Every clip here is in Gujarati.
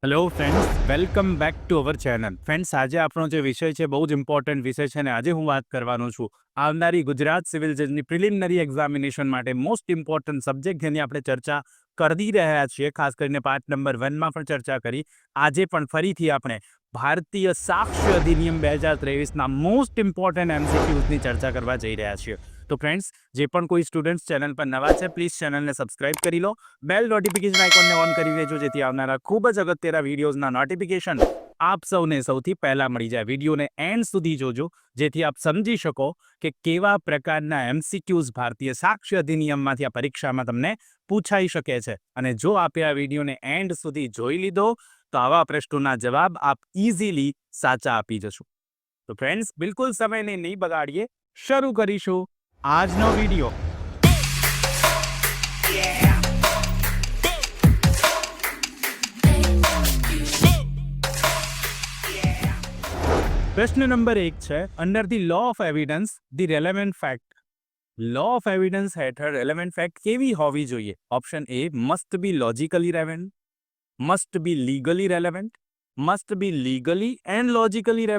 Hello friends, welcome back to our channel. Friends, આજે આપણો જે વિષય છે બહુ જ ઇમ્પોર્ટન્ટ વિષય છે અને આજે હું વાત કરવાનો છું આવનારી ગુજરાત સિવિલ જજની પ્રિલિમિનરી એક્ઝામિનેશન માટે મોસ્ટ ઇમ્પોર્ટન્ટ સબ્જેક્ટ જેની આપણે ચર્ચા કરી રહ્યા છીએ. ખાસ કરીને પાર્ટ નંબર 1માં પણ ચર્ચા કરી. આજે પણ ફરીથી આપણે ભારતીય સાક્ષ્ય અધિનિયમ 2023ના મોસ્ટ ઇમ્પોર્ટન્ટ MCQની ચર્ચા કરવા જઈ રહ્યા છીએ. તો ફ્રેન્ડ્સ, જે પણ કોઈ સ્ટુડન્ટ્સ ચેનલ પર નવા છે, પ્લીઝ ચેનલને સબસ્ક્રાઇબ કરી લો, બેલ નોટિફિકેશન આઇકોનને ઓન કરી લેજો, જેથી આવનારા ખૂબ જ અગત્યના વિડીયોઝના નોટિફિકેશન આપ સૌને સૌથી પહેલા મળી જાય. વિડીયોને એન્ડ સુધી જોજો, જેથી આપ સમજી શકો કે કેવા પ્રકારના MCQs ભારતીય સાક્ષ્ય અધિનિયમમાંથી આ પરીક્ષામાં તમને પૂછાઈ શકે છે. અને જો આપે આ વિડીયોને એન્ડ સુધી જોઈ લીધો તો આવા પ્રશ્નોના જવાબ આપ ઇઝીલી સાચા આપી જશો. તો ફ્રેન્ડ્સ, બિલકુલ સમયને નહીં બગાડીએ, શરૂ કરીશું આજનો વિડીયો. પ્રશ્ન નંબર 1 છે, under the law of evidence the relevant fact. Law of evidence હેઠળ રેલેવન્ટ ફેક્ટ કેવી હોવી જોઈએ? Option A, must be logically relevant, must be legally relevant, must be legally and logically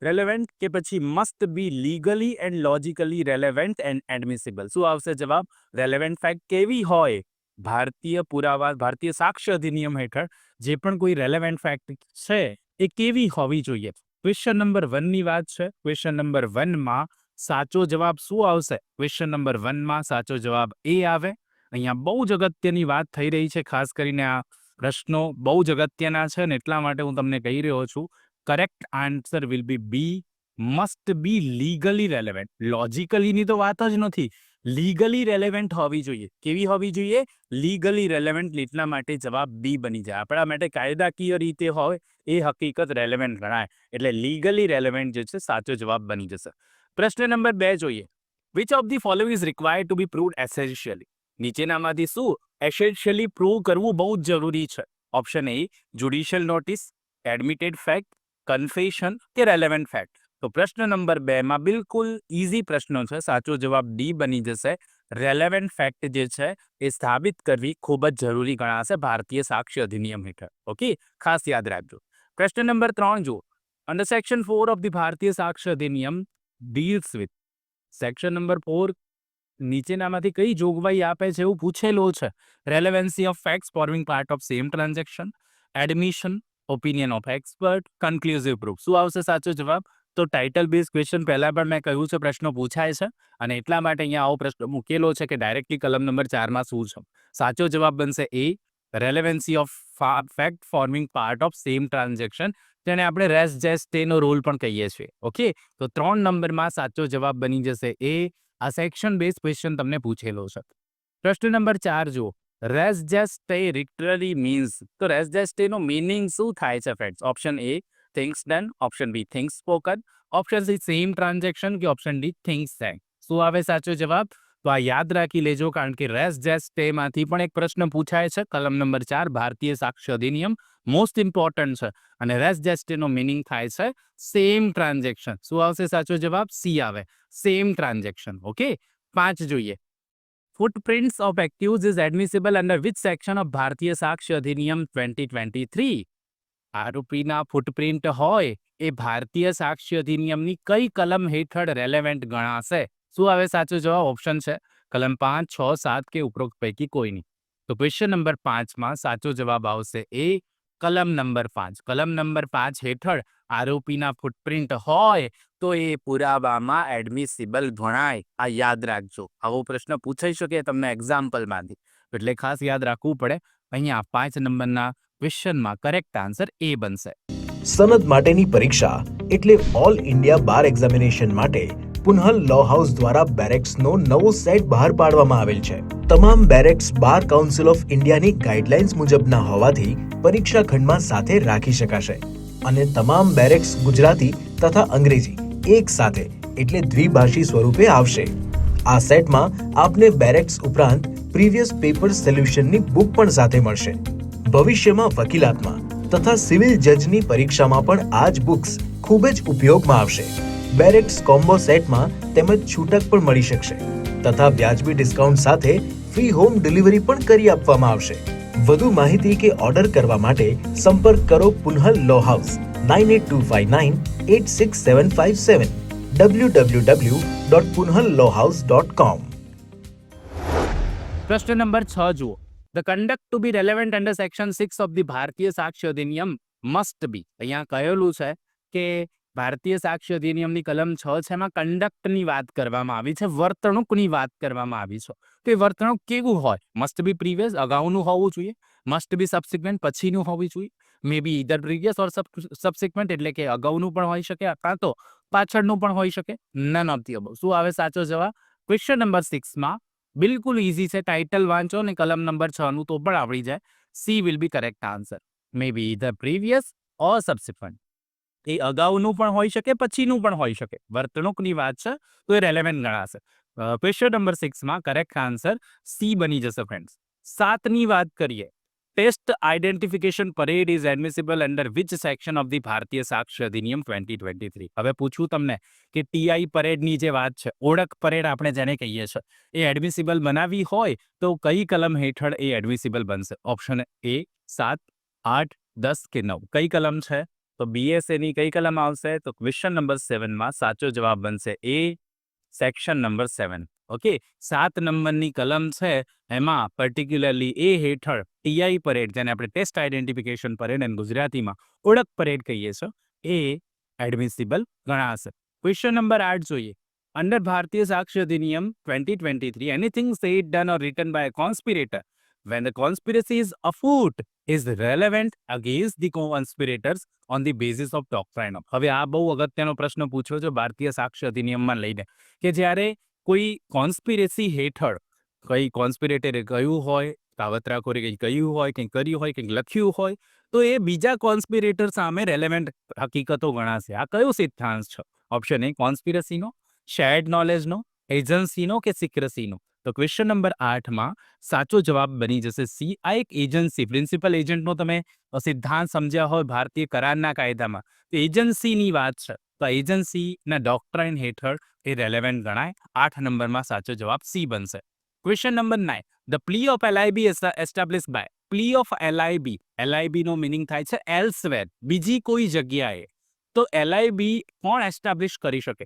relevant કે પછી must be legally and logically relevant and admissible. શું આવશે જવાબ? રેલેવન્ટ ફેક્ટ કેવી હોય? ભારતીય સાક્ષ્ય અધિનિયમ હેઠળ જે પણ કોઈ રેલેવન્ટ ફેક્ટ છે એ કેવી હોવી જોઈએ? ક્વેશ્ચન નંબર 1ની વાત છે. ક્વેશ્ચન નંબર 1માં સાચો જવાબ શું આવશે? ક્વેશ્ચન નંબર 1માં સાચો જવાબ એ આવે. અહીંયા બહુ જ અગત્યની વાત થઈ રહી છે. ખાસ કરીને આ પ્રશ્નો બહુ જ અગત્યના છે અને એટલા માટે હું તમને કહી રહ્યો છું. Correct answer will be B, must be legally relevant. લોજિકલીની તો વાત જ નથી, લીગલી રેલેવન્ટ હોવી જોઈએ. કેવી હોવી જોઈએ? Legally relevant. એટલા માટે જવાબ બી બની જાય. આપણા માટે કાયદાકીય રીતે હોય એ હકીકત રેલેવન્ટ ગણાય, એટલે લીગલી રેલેવન્ટ જે છે સાચો જવાબ બની જશે. પ્રશ્ન નંબર 2 જોઈએ. Which of the following is required to be proved essentially? નીચેનામાંથી શું એસેન્શિયલી પ્રૂવ કરવું બહુ જ જરૂરી છે? Option A, judicial notice, admitted fact, confession કે રેલેવન્ટ ફેક્ટ. તો પ્રશ્ન નંબર 2માં બિલકુલ ઇઝી પ્રશ્નો છે. સાચો જવાબ ડી બની જશે. રેલેવન્ટ ફેક્ટ જે છે એ સ્થાપિત કરવી ખૂબ જ જરૂરી ગણાશે ભારતીય સાક્ષ્ય અધિનિયમ હેઠળ. ઓકે, ખાસ યાદ રાખજો. પ્રશ્ન નંબર 3 જુઓ. Under section 4 of the Bharatiya Sakshya અધિનિયમ ડીલ્સ વિથ. સેક્શન નંબર 4 નીચેનામાંથી કઈ જોગવાઈ આપે છે એવું પૂછેલું છે? Relevancy of facts forming part of same transaction, admission, opinion of expert, conclusive proof. શું આવશે સાચો જવાબ? તો ટાઇટલ બેઝ ક્વેશ્ચન પહેલા પણ મેં કહ્યું છે પ્રશ્નો પૂછાય છે અને એટલા માટે અહીંયા આવો પ્રશ્ન મૂકેલો છે કે ડાયરેક્ટલી કલમ નંબર 4માં શું છે? સાચો જવાબ બનશે એ, relevancy of fact forming part of same transaction, જેને આપણે રેસ જેસ સ્ટેનો રૂલ પણ કહીએ છીએ. ઓકે, તો 3 નંબરમાં સાચો જવાબ બની જશે એ. આ સેક્શન બેઝ ક્વેશ્ચન તમને પૂછેલો છે. પ્રશ્ન નંબર 4 જુઓ. Res gestae literally means. તો રેસ જેસ સ્ટેનો મીનિંગ શું થાય છે friends? Option A, things done, option B, things spoken, option C, same transaction કે ઓપ્શન ડી, થિંગ્સ સેંગ. શું આવે સાચો જવાબ? તો આ યાદ રાખી લેજો, કારણ કે રેસ જેસ સ્ટેમાંથી પણ એક પ્રશ્ન પૂછાય છે. કલમ નંબર 4 ભારતીય સાક્ષ્ય અધિનિયમ મોસ્ટ ઇમ્પોર્ટન્ટ છે અને રેસ જેસ સ્ટેનો મીનિંગ થાય છે સેમ ટ્રાન્ઝેક્શન. શું આવશે સાચો જવાબ? સી આવે, સેમ ટ્રાન્ઝેક્શન. ઓકે, 5 જોઈએ. Footprints of accused is admissible under which section of ભારતીય સાક્ષ્ય અધિનિયમ 2023? આરોપીના ફૂટપ્રિન્ટ હોય એ ભારતીય સાક્ષ્ય અધિનિયમની કઈ કલમ હેઠળ રેલેવન્ટ ગણાશે? શું આવે સાચો જવાબ? ઓપ્શન છે કલમ 5, 6, 7 કે ઉપરોક્ત પૈકી કોઈની. તો ક્વેશ્ચન નંબર 5માં સાચો જવાબ આવશે એ, કલમ નંબર 5. કલમ નંબર 5 હેઠળ આરોપીના ફૂટપ્રિન્ટ હોય તો એ પુરાવામાં એડમિસિબલ ગણાય. આ યાદ રાખજો. આવો પ્રશ્ન પૂછાઈ શકે તમને એક્ઝામ્પલમાંથી, એટલે ખાસ યાદ રાખવું પડે. અહીંયા 5 નંબરના ક્વેશ્ચનમાં કરેક્ટ આન્સર એ બનશે. સનદ માટેની પરીક્ષા એટલે ઓલ ઇન્ડિયા બાર એક્ઝામિનેશન માટે પુનઃ લો હાઉસ દ્વારા બેરેક્સનો નવો સેટ બહાર પાડવામાં આવેલ છે. તમામ બેરેક્સ બાર કાઉન્સિલ ઓફ ઇન્ડિયાની ગાઈડલાઇન્સ મુજબના હોવાથી પરીક્ષા ખંડમાં સાથે રાખી શકાશે અને તમામ બેરેક્સ ગુજરાતી તથા અંગ્રેજી એક સાથે એટલે દ્વિભાષી સ્વરૂપે આવશે. આ સેટમાં આપને બેરેક્સ ઉપરાંત પ્રીવિયસ પેપર સોલ્યુશનની બુક પણ સાથે મળશે. ભવિષ્યમાં વકીલાતમાં તથા સિવિલ જજની પરીક્ષામાં પણ આ જ બુક્સ ખૂબ જ ઉપયોગમાં આવશે. બેરેક્સ કોમ્બો સેટમાં તેમજ છૂટક પણ મળી શકશે તથા વ્યાજબી ડિસ્કાઉન્ટ સાથે ફ્રી હોમ ડિલિવરી પણ કરી આપવામાં આવશે. વધુ માહિતી કે ઓર્ડર કરવા માટે સંપર્ક કરો પુન્હલ લો હાઉસ 9825986757 www.punhalllawhouse.com. પ્રશ્ન નંબર 6 જુઓ. The conduct to be relevant under section 6 of the Bharatiya Sakshya અધિનિયમ મસ્ટ બી. અહીંયા કહેલું છે કે ભારતીય સાક્ષ્ય અધિનિયમની કલમ 6 છે, એમાં કન્ડક્ટની વાત કરવામાં આવી છે, વર્તણૂકની વાત કરવામાં આવી છે. તો એ વર્તણૂક કેવું હોય? મસ્ટ બી પ્રીવિયસ, અગાઉનું હોવું જોઈએ. મસ્ટ બી સબસિક્વન્ટ, પછીનું હોવું જોઈએ. મે be either previous or subsequent, એટલે કે અગાઉનું પણ હોઈ શકે અથવા તો પાછળનું પણ હોઈ શકે. None of the above. શું આવે સાચો જવાબ? ક્વેશ્ચન નંબર 6 માં બિલકુલ ઈઝી છે. ટાઇટલ વાંચો ને કલમ નંબર 6 નું તો પણ આવડી જાય. C will be correct answer. May be either previous or subsequent. એ અગાઉનું પણ હોઈ શકે, પછીનું પણ હોઈ શકે. વર્તણૂકની વાત છે તો એ રેલેવન્ટ ગણાશે. ક્વેશ્ચન નંબર 6 માં કરેક્ટ આન્સર સી બની જશે ફ્રેન્ડ્સ. 7 ની વાત કરીએ. Test identification parade is admissible under which section of the Bharatiya Sakshya Adhiniyam 2023. હવે પૂછું તમને કે ટીઆઈ પરેડની જે વાત છે, ઓળખ પરેડ આપણે જેને કહીએ છીએ, એ એડમિસિબલ બનાવી હોય તો કઈ કલમ હેઠળ એ એડમિસિબલ બનશે? ઓપ્શન એ 7, 8, 10 કે 9. કઈ કલમ છે? તો બીએસએની કઈ કલમ આવશે? તો ક્વેશ્ચન નંબર 7 માં સાચો જવાબ બનશે એ, સેક્શન નંબર 7. ઓકે, 7 નંબરની કલમ છે, એમાં પર્ટિક્યુલરલી એ હેઠળ ટીઆઈ પરેડ, જેને આપણે ટેસ્ટ આઇડેન્ટિફિકેશન પરેડ અને ગુજરાતીમાં ઓળખ પરેડ કહીએ છીએ, એ એડમિસિબલ ગણાશે. ક્વેશ્ચન નંબર 8 જોઈએ. Under Bharatiya Sakshya Adhiniyam 2023, anything said, done or written by a conspirator when the conspiracy is afoot is relevant against the conspirators on the basis of doctrine of. હવે આ બહુ અગત્યનો પ્રશ્ન પૂછ્યો છે ભારતીય સાક્ષ્ય અધિનિયમમાં લઈને, કે જ્યારે કોઈ કોન્સ્પિરેસી હેઠળ કઈ કોન્સ્પિરેટરે કહ્યું હોય, કાવતરાખોરે કંઈ કહ્યું હોય, કંઈ કર્યું હોય, કંઈક લખ્યું હોય, તો એ બીજા કોન્સ્પિરેટર સામે રેલેવન્ટ હકીકતો ગણાશે. આ કયો સિદ્ધાંત છે? ઓપ્શન એ કોન્સ્પિરસીનો, શેર્ડ નોલેજનો, એજન્સીનો કે સિક્રસીનો? તો ક્વેશ્ચન નંબર 8 માં સાચો જવાબ બની જશે સી. આ એક એજન્સી, પ્રિન્સિપલ એજન્ટનો તમે સિદ્ધાંત સમજ્યા હોય ભારતીય કરારના કાયદામાં, તો એજન્સીની વાત છે. તો એજન્સીના ડોક્ટ્રાઇન હેઠળ એ રેલેવન્ટ ગણાય. 8 નંબરમાં સાચો જવાબ સી બનશે. Question number 9. The plea of alibi establish by. Plea of alibi, alibi નો મિનિંગ થાય છે એલ્સવેર, બીજી કોઈ જગ્યાએ. તો એલઆઈબી કોણ એસ્ટાબ્લિશ કરી શકે?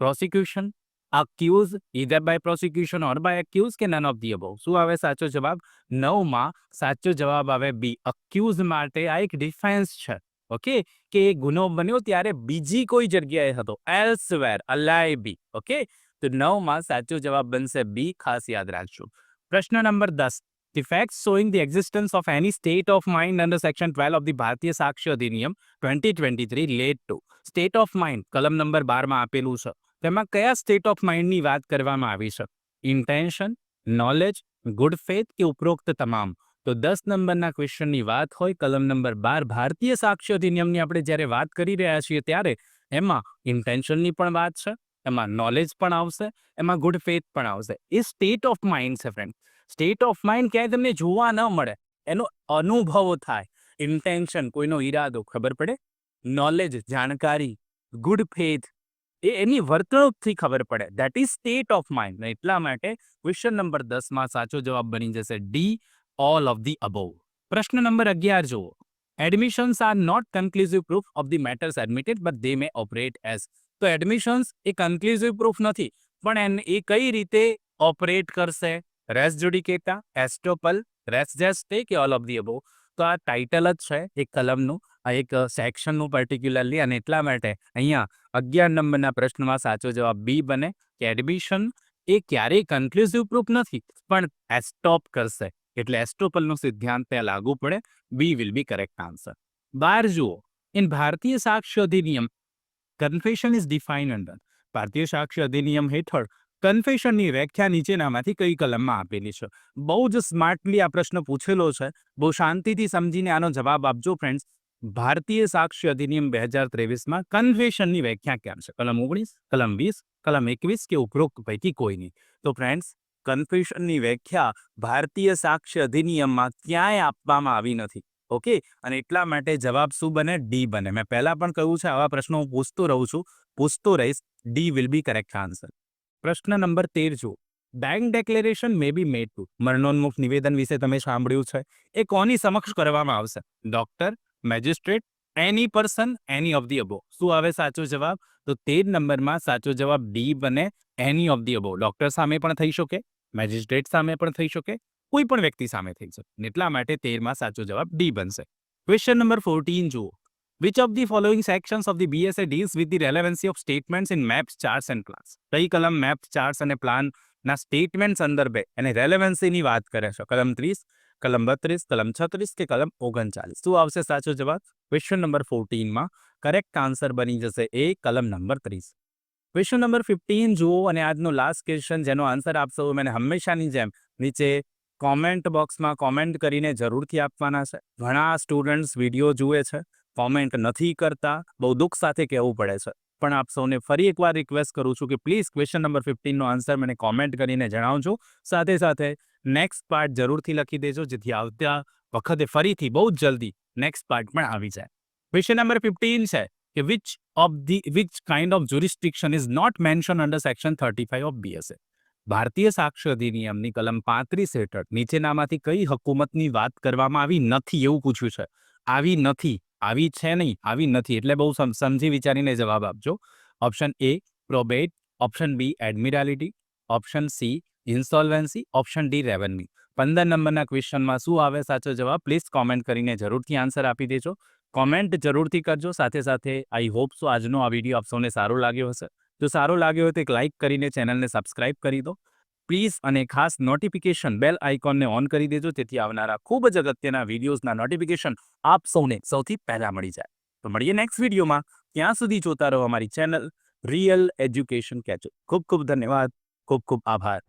Prosecution, accused, either by prosecution or by accused કે નન ઓફ ધી અબવ? શું આવે સાચો જવાબ? 9 માં સાચો જવાબ આવે બી, અક્યુઝ માટે. આ એક ડિફેન્સ છે, ઓકે, કે એ ગુનો બન્યો ત્યારે બીજી કોઈ જગ્યાએ હતો, એલ્સવેર, એલઆઈબી. ઓકે, તો 9 માં સાચો જવાબ બનશે બી, ખાસ યાદ રાખજો. પ્રશ્ન number 10. The facts showing the existence of any state of mind under section 12 of the ભારતીય Sakshya Adhiniyam 2023 relate to. State of mind કલમ નંબર 12 માં આપેલું છે, તેમાં કયા સ્ટેટ ઓફ માઇન્ડની વાત કરવામાં આવી છે? ઇન્ટેન્શન, નોલેજ, ગુડ ફેથ કે ઉપરોક્ત તમામ? તો 10 નંબરના ક્વેશ્ચનની વાત હોય, કલમ નંબર 12 ભારતીય સાક્ષ્ય અધિનિયમની આપણે જ્યારે વાત કરી રહ્યા છીએ ત્યારે એમાં ઇન્ટેન્શનની પણ વાત છે, એમાં નોલેજ પણ આવશે, એમાં ગુડ ફેથ પણ આવશે. એ સ્ટેટ ઓફ માઇન્ડ છે ફ્રેન્ડ. સ્ટેટ ઓફ માઇન્ડ ક્યાંય તમને જોવા ન મળે, એનો અનુભવ થાય. ઇન્ટેન્શન, કોઈનો ઈરાદો ખબર પડે. નોલેજ, જાણકારી. ગુડ ફેથ, એ એની વર્તણૂકથી ખબર પડે. That is state of mind. એટલા માટે ક્વેશ્ચન નંબર 10 માં સાચો જવાબ બની જશે D, all of the above. પ્રશ્ન નંબર 11 જુઓ. Admissions are not conclusive proof of the matters admitted but they may operate as. તો એડમિશન્સ એ કન્ક્લુઝિવ પ્રૂફ નથી, પણ એ કઈ રીતે ઓપરેટ કરશે? રેસ જુડિકેટા, એસ્ટોપલ, રેસ જેસ્ટે કે ઓલ ઓફ ધી અબવ? તો આ ટાઇટલ જ છે એક કલમનું, આ એક સેક્શનનું પર્ટિક્યુલરલી, અને એટલા માટે અહીંયા 11 નંબરના પ્રશ્નમાં સાચો જવાબ બી બને, કે એડમિશન એ ક્યારેય કન્ક્લુઝિવ પ્રૂફ નથી, પણ એસ્ટોપ કરશે, એટલે એસ્ટોપલનો સિદ્ધાંત ત્યાં લાગુ પડે. બી વિલ બી કરેક્ટ આન્સર. 12 જુઓ. ઇન ભારતીય સાક્ષ્ય અધિનિયમ confession is defined under. Bharatiya Sakshya અધિનિયમ હેઠળ કન્ફેશનની વ્યાખ્યા નીચેનામાંથી કઈ કલમમાં આપેલી છે? બહુ જ સ્માર્ટલી આ પ્રશ્ન પૂછેલો છે, બહુ શાંતિથી સમજીને આનો જવાબ આપજો ફ્રેન્ડ્સ. ભારતીય સાક્ષ્ય અધિનિયમ 2023માં કન્ફેશનની વ્યાખ્યા કેમ છે? કલમ 19, કલમ 20, કલમ 21 કે ઉપરોક્ત પૈકી કોઈ નહીં? તો ફ્રેન્ડ્સ, કન્ફેશનની વ્યાખ્યા ભારતીય સાક્ષ્ય અધિનિયમમાં ક્યાંય આપવામાં આવી નથી. ઓકે, અને એટલા માટે જવાબ શું બને? ડી બને. મેં પહેલા પણ કહ્યું છે, આવા પ્રશ્નો હું પૂછતો રહું છું, પૂછતો રહીશ. D will be correct answer. પ્રશ્ન નંબર 13 જુઓ. બેંક ડેક્લેરેશન મે બી મેડ ટુ મરણોન્મુખ નિવેદન વિશે તમે સાંભળ્યું છે. એ કોની સમક્ષ કરવામાં આવશે? Doctor, magistrate, any person, any of the above. શું આવે સાચો જવાબ? તો 13 નંબરમાં સાચો જવાબ ડી બને, એની ઓફ ધી અબો. ડોક્ટર સામે પણ થઈ શકે, મેજિસ્ટ્રેટ સામે પણ થઈ શકે, કોઈ પણ વ્યક્તિ સામે થઈ શકે. એટલા માટે 13માં સાચો જવાબ ડી બનશે. ક્વેશ્ચન નંબર 14 જુઓ. Which of the following sections of the BSA deals with the relevancy of statements in maps, charts and plans? કઈ કલમ મેપ, ચાર્ટ્સ અને પ્લાન ના સ્ટેટમેન્ટ સંદર્ભે અને રેલેવન્સીની વાત કરે છે? કલમ 30, કલમ 32, કલમ 36 કે કલમ 39? શું આવશે સાચો જવાબ? ક્વેશ્ચન નંબર 14માં કરેક્ટ આન્સર બની જશે એ કલમ નંબર 30. ક્વેશ્ચન નંબર 15 જુઓ અને આજનો લાસ્ટ ક્વેશ્ચન જેનો આન્સર આપશો મને હંમેશાની જેમ નીચે કોમેન્ટ બોક્સમાં કોમેન્ટ કરીને જરૂરથી આપવાના છે. ઘણા સ્ટુડન્ટ્સ વિડીયો જુએ છે, કોમેન્ટ નથી કરતા, બહુ દુઃખ સાથે કહેવું પડે છે, પણ આપ સૌને ફરી એકવાર રિક્વેસ્ટ કરું છું કે પ્લીઝ ક્વેશ્ચન નંબર 15નો આન્સર મને કોમેન્ટ કરીને જણાવજો. સાથે સાથે નેક્સ્ટ પાર્ટ જરૂરથી લખી દેજો જેથી આવતા વખતે ફરીથી બહુ જ જલ્દી નેક્સ્ટ પાર્ટ પણ આવી જાય. ક્વેશ્ચન નંબર 15 છે કે which kind of jurisdiction is not mentioned under section 35 of BSA? ભારતીય સાક્ષ્ય અધિનિયમની કલમ 35 હેઠળ નીચેનામાંથી કઈ હકુમતની વાત કરવામાં આવી નથી એવું પૂછ્યું છે. આવી નથી, આવી છે નહીં, આવી નથી, એટલે બહુ સમજી વિચારીને જવાબ આપજો. Option A probate, option B admiralty, option C insolvency, option D revenue. 15 નંબરના ક્વેશ્ચનમાં શું આવે સાચો જવાબ? પ્લીઝ કોમેન્ટ કરીને જરૂરથી આન્સર આપી દેજો. કોમેન્ટ જરૂરથી કરજો. સાથે સાથે આઈ હોપ સો આજનો આ વિડીયો આપ સૌને સારો લાગ્યો હશે. જો સારો લાગ્યો હોય તો એક લાઇક કરીને ચેનલને સબસ્ક્રાઇબ કરી દો પ્લીઝ, અને ખાસ નોટિફિકેશન બેલ આઇકોનને ઓન કરી દેજો જેથી આવનારા ખૂબ જ અગત્યના વિડીયોઝના નોટિફિકેશન આપ સૌને સૌથી પહેલા મળી જાય. તો મળીએ નેક્સ્ટ વિડીયોમાં. ત્યાં સુધી જોતા રહો અમારી ચેનલ રિયલ એજ્યુકેશન કેચઅપ. ખૂબ ખૂબ ધન્યવાદ, ખૂબ ખૂબ આભાર.